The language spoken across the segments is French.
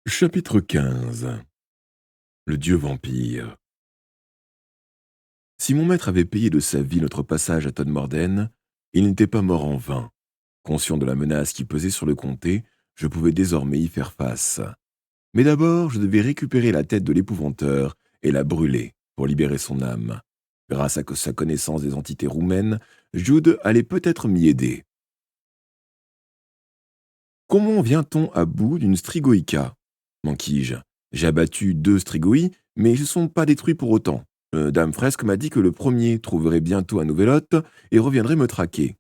Chapitre 15. Le dieu vampire. Si mon maître avait payé de sa vie notre passage à Todmorden, il n'était pas mort en vain. Conscient de la menace qui pesait sur le comté, je pouvais désormais y faire face. Mais d'abord, je devais récupérer la tête de l'épouvanteur et la brûler pour libérer son âme. Grâce à sa connaissance des entités roumaines, Jude allait peut-être m'y aider. Comment vient-on à bout d'une strigoïca m'enquis-je. J'ai abattu 2 strigoi, mais ils ne sont pas détruits pour autant. Dame Fresque m'a dit que le premier trouverait bientôt un nouvel hôte et reviendrait me traquer.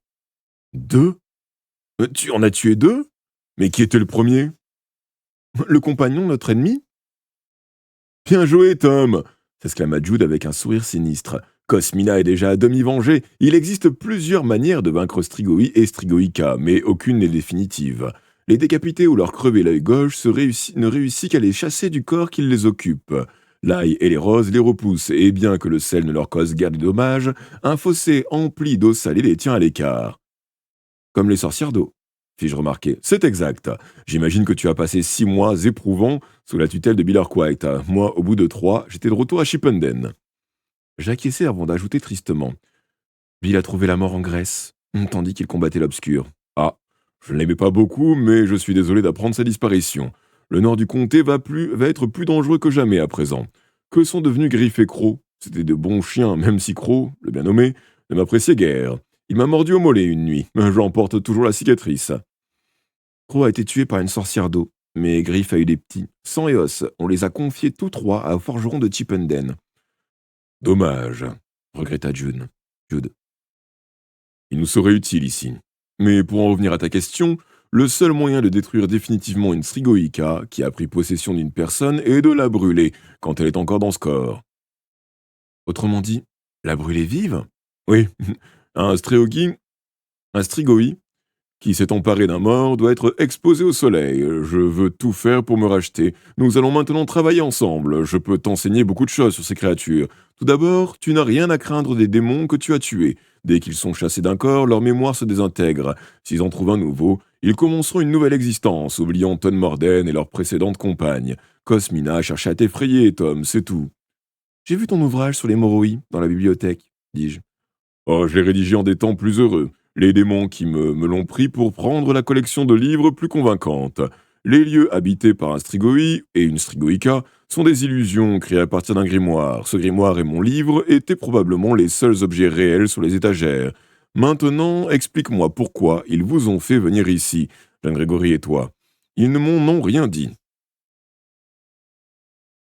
2? Tu en as tué 2? Mais qui était le premier? Le compagnon de notre ennemi? Bien joué, Tom! S'exclama Jude avec un sourire sinistre. Cosmina est déjà à demi vengée. Il existe plusieurs manières de vaincre Strigoi et Strigoïca, mais aucune n'est définitive. Les décapités ou leur crever l'œil gauche ne réussit qu'à les chasser du corps qui les occupe. L'ail et les roses les repoussent, et bien que le sel ne leur cause guère de dommages, un fossé empli d'eau salée les tient à l'écart. Comme les sorcières d'eau, fis-je remarquer. C'est exact. J'imagine que tu as passé 6 mois éprouvants sous la tutelle de Billerquite. Moi, au bout de 3, j'étais de retour à Chippenden. J'acquiesçai avant d'ajouter tristement. Bill a trouvé la mort en Grèce, tandis qu'il combattait l'obscur. Ah, je ne l'aimais pas beaucoup, mais je suis désolé d'apprendre sa disparition. Le nord du comté va être plus dangereux que jamais à présent. Que sont devenus Griff et Croc? C'étaient de bons chiens, même si Croc, le bien nommé, ne m'appréciait guère. Il m'a mordu au mollet une nuit, j'en porte toujours la cicatrice. Croc a été tué par une sorcière d'eau, mais Griff a eu des petits. Sang et os, on les a confiés tous trois à forgeron de Chippenden. Dommage, regretta Jude. Il nous serait utile ici. Mais pour en revenir à ta question, le seul moyen de détruire définitivement une Strigoïca qui a pris possession d'une personne est de la brûler quand elle est encore dans ce corps. Autrement dit, la brûler vive? Oui, un Stréogi, un Strigoi, qui s'est emparé d'un mort doit être exposé au soleil. Je veux tout faire pour me racheter. Nous allons maintenant travailler ensemble. Je peux t'enseigner beaucoup de choses sur ces créatures. Tout d'abord, tu n'as rien à craindre des démons que tu as tués. Dès qu'ils sont chassés d'un corps, leur mémoire se désintègre. S'ils en trouvent un nouveau, ils commenceront une nouvelle existence, oubliant Todmorden et leurs précédentes compagnes. Cosmina cherchait à t'effrayer, Tom, c'est tout. J'ai vu ton ouvrage sur les Moroi dans la bibliothèque, dis-je. Oh, je l'ai rédigé en des temps plus heureux. Les démons qui me l'ont pris pour prendre la collection de livres plus convaincante. Les lieux habités par un strigoi et une strigoïca sont des illusions créées à partir d'un grimoire. Ce grimoire et mon livre étaient probablement les seuls objets réels sur les étagères. Maintenant, explique-moi pourquoi ils vous ont fait venir ici, Jeanne Grégory et toi. Ils ne m'en ont rien dit.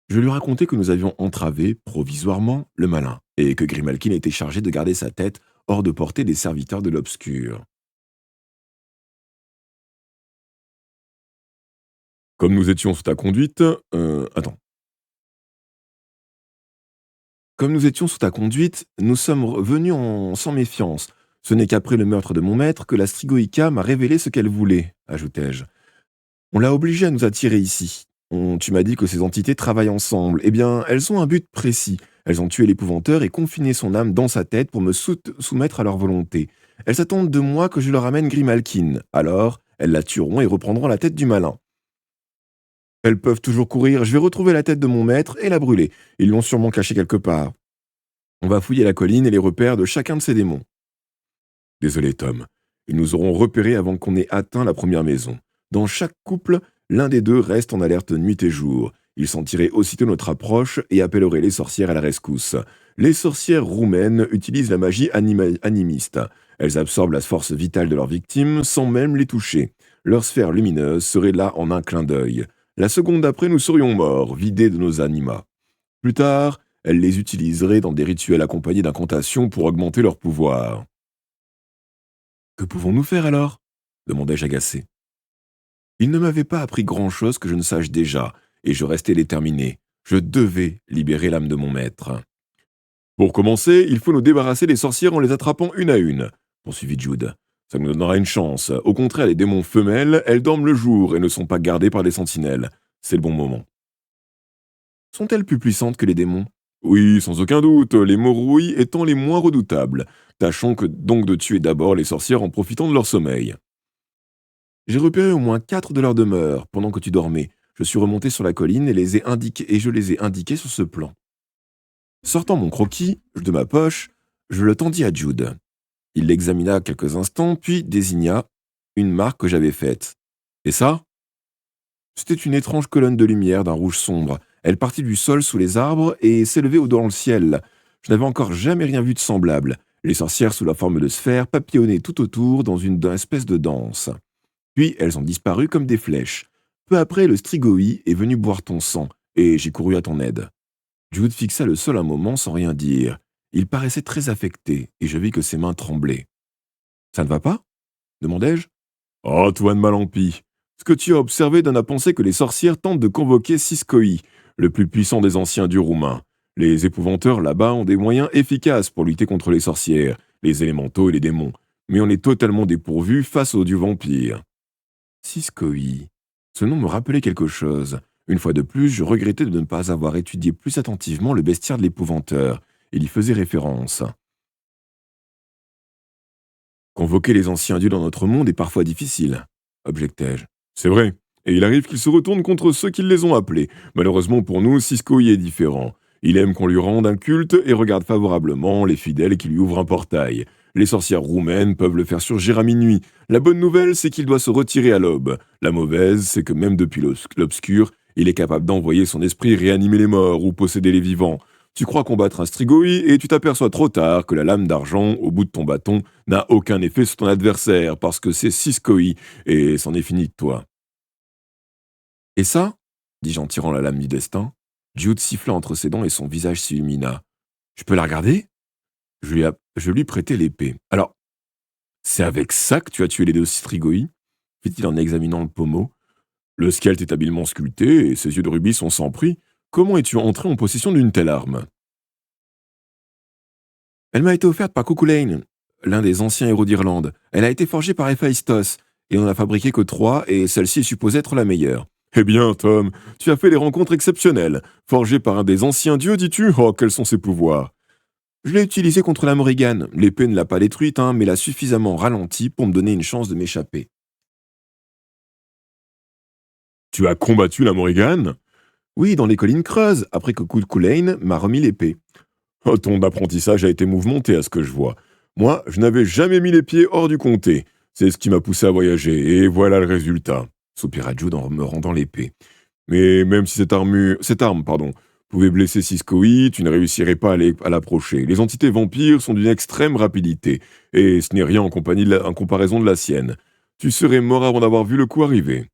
Je lui racontai que nous avions entravé, provisoirement, le malin, et que Grimalkin était chargé de garder sa tête hors de portée des serviteurs de l'obscur. Comme nous étions sous ta conduite, attends. Comme nous étions sous ta conduite, nous sommes venus sans méfiance. Ce n'est qu'après le meurtre de mon maître que la Strigoïca m'a révélé ce qu'elle voulait, ajoutai-je. On l'a obligée à nous attirer ici. Tu m'as dit que ces entités travaillent ensemble. Eh bien, elles ont un but précis. Elles ont tué l'épouvanteur et confiné son âme dans sa tête pour me soumettre à leur volonté. Elles attendent de moi que je leur amène Grimalkin. Alors, elles la tueront et reprendront la tête du malin. Elles peuvent toujours courir. Je vais retrouver la tête de mon maître et la brûler. Ils l'ont sûrement cachée quelque part. On va fouiller la colline et les repères de chacun de ces démons. Désolé, Tom. Ils nous auront repérés avant qu'on ait atteint la première maison. Dans chaque couple, l'un des deux reste en alerte nuit et jour. Ils sentiraient aussitôt notre approche et appelleraient les sorcières à la rescousse. Les sorcières roumaines utilisent la magie animiste. Elles absorbent la force vitale de leurs victimes sans même les toucher. Leur sphère lumineuse serait là en un clin d'œil. La seconde d'après, nous serions morts, vidés de nos animats. Plus tard, elles les utiliseraient dans des rituels accompagnés d'incantations pour augmenter leur pouvoir. Que pouvons-nous faire alors demandai-je agacé. Il ne m'avait pas appris grand-chose que je ne sache déjà, et je restais déterminé. Je devais libérer l'âme de mon maître. Pour commencer, il faut nous débarrasser des sorcières en les attrapant une à une, poursuivit Jude. Ça nous donnera une chance. Au contraire, les démons femelles, elles dorment le jour et ne sont pas gardées par des sentinelles. C'est le bon moment. Sont-elles plus puissantes que les démons? Oui, sans aucun doute, les morouilles étant les moins redoutables. Tâchons donc de tuer d'abord les sorcières en profitant de leur sommeil. J'ai repéré au moins 4 de leurs demeures pendant que tu dormais. Je suis remonté sur la colline et je les ai indiqués sur ce plan. Sortant mon croquis de ma poche, je le tendis à Jude. Il l'examina quelques instants, puis désigna une marque que j'avais faite. Et ça? C'était une étrange colonne de lumière d'un rouge sombre. Elle partit du sol sous les arbres et s'élevait au dans le ciel. Je n'avais encore jamais rien vu de semblable. Les sorcières sous la forme de sphères papillonnaient tout autour dans une espèce de danse. Puis elles ont disparu comme des flèches. Peu après, le strigoi est venu boire ton sang, et j'ai couru à ton aide. Jude fixa le sol un moment sans rien dire. Il paraissait très affecté, et je vis que ses mains tremblaient. Ça ne va pas? Demandai-je. Antoine Malampi, ce que tu as observé donne à penser que les sorcières tentent de convoquer Siskoi, le plus puissant des anciens dieux roumains. Les épouvanteurs là-bas ont des moyens efficaces pour lutter contre les sorcières, les élémentaux et les démons, mais on est totalement dépourvu face aux dieux vampires. Siskoi. Ce nom me rappelait quelque chose. Une fois de plus, je regrettais de ne pas avoir étudié plus attentivement le bestiaire de l'épouvanteur. Il y faisait référence. Convoquer les anciens dieux dans notre monde est parfois difficile, objectai-je. C'est vrai, et il arrive qu'ils se retournent contre ceux qui les ont appelés. Malheureusement pour nous, Siskoi est différent. Il aime qu'on lui rende un culte et regarde favorablement les fidèles qui lui ouvrent un portail. Les sorcières roumaines peuvent le faire surgir à minuit. La bonne nouvelle, c'est qu'il doit se retirer à l'aube. La mauvaise, c'est que même depuis l'obscur, il est capable d'envoyer son esprit réanimer les morts ou posséder les vivants. Tu crois combattre un strigoi et tu t'aperçois trop tard que la lame d'argent au bout de ton bâton n'a aucun effet sur ton adversaire parce que c'est Siskoi et c'en est fini de toi. Et ça? Dis-je en tirant la lame du destin. Jude siffla entre ses dents et son visage s'illumina. Je peux la regarder? Je lui prêtai l'épée. Alors, c'est avec ça que tu as tué les deux strigoi? Fit-il en examinant le pommeau. Le squelette est habilement sculpté et ses yeux de rubis sont sans prix. Comment es-tu entré en possession d'une telle arme? Elle m'a été offerte par Cuchulainn, l'un des anciens héros d'Irlande. Elle a été forgée par Héphaïstos, et on n'en a fabriqué que 3, et celle-ci est supposée être la meilleure. Eh bien, Tom, tu as fait des rencontres exceptionnelles. Forgée par un des anciens dieux, dis-tu? Oh, quels sont ses pouvoirs? Je l'ai utilisée contre la Morrigan. L'épée ne l'a pas détruite, mais l'a suffisamment ralentie pour me donner une chance de m'échapper. Tu as combattu la Morrigan? Oui, dans les collines creuses, après que Cuchulainn m'a remis l'épée. Oh, ton apprentissage a été mouvementé à ce que je vois. Moi, je n'avais jamais mis les pieds hors du comté. C'est ce qui m'a poussé à voyager, et voilà le résultat, soupira Jude en me rendant l'épée. Mais même si cette arme, pouvait blesser Siskoi, tu ne réussirais pas à l'approcher. Les entités vampires sont d'une extrême rapidité, et ce n'est rien en comparaison de la sienne. Tu serais mort avant d'avoir vu le coup arriver.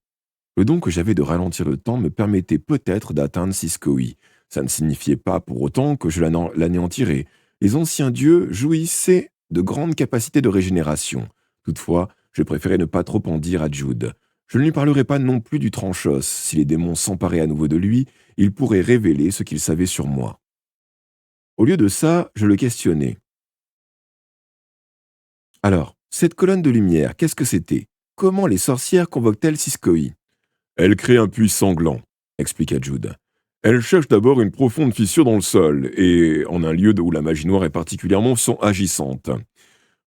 Le don que j'avais de ralentir le temps me permettait peut-être d'atteindre Siskoi. Ça ne signifiait pas pour autant que je l'anéantirais. Les anciens dieux jouissaient de grandes capacités de régénération. Toutefois, je préférais ne pas trop en dire à Jude. Je ne lui parlerai pas non plus du Tranchos. Si les démons s'emparaient à nouveau de lui, il pourrait révéler ce qu'il savait sur moi. Au lieu de ça, je le questionnai. Alors, cette colonne de lumière, qu'est-ce que c'était? Comment les sorcières convoquent-elles Siskoi? Elle crée un puits sanglant, expliqua Jude. Elle cherche d'abord une profonde fissure dans le sol, et en un lieu où la magie noire est particulièrement agissante.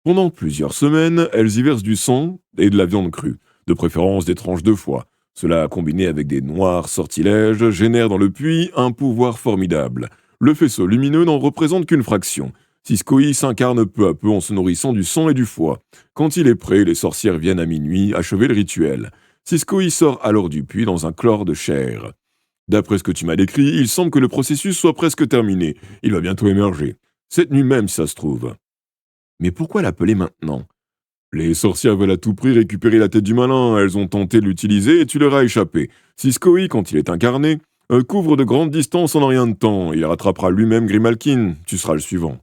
Pendant plusieurs semaines, elles y versent du sang et de la viande crue, de préférence des tranches de foie. Cela, combiné avec des noirs sortilèges, génère dans le puits un pouvoir formidable. Le faisceau lumineux n'en représente qu'une fraction. Siskoi s'incarne peu à peu en se nourrissant du sang et du foie. Quand il est prêt, les sorcières viennent à minuit achever le rituel. Siskoi sort alors du puits dans un chlore de chair. D'après ce que tu m'as décrit, il semble que le processus soit presque terminé. Il va bientôt émerger. Cette nuit même, si ça se trouve. Mais pourquoi l'appeler maintenant? Les sorcières veulent à tout prix récupérer la tête du malin. Elles ont tenté de l'utiliser et tu leur as échappé. Siskoi, quand il est incarné, couvre de grandes distances en un rien de temps. Il rattrapera lui-même Grimalkin. Tu seras le suivant.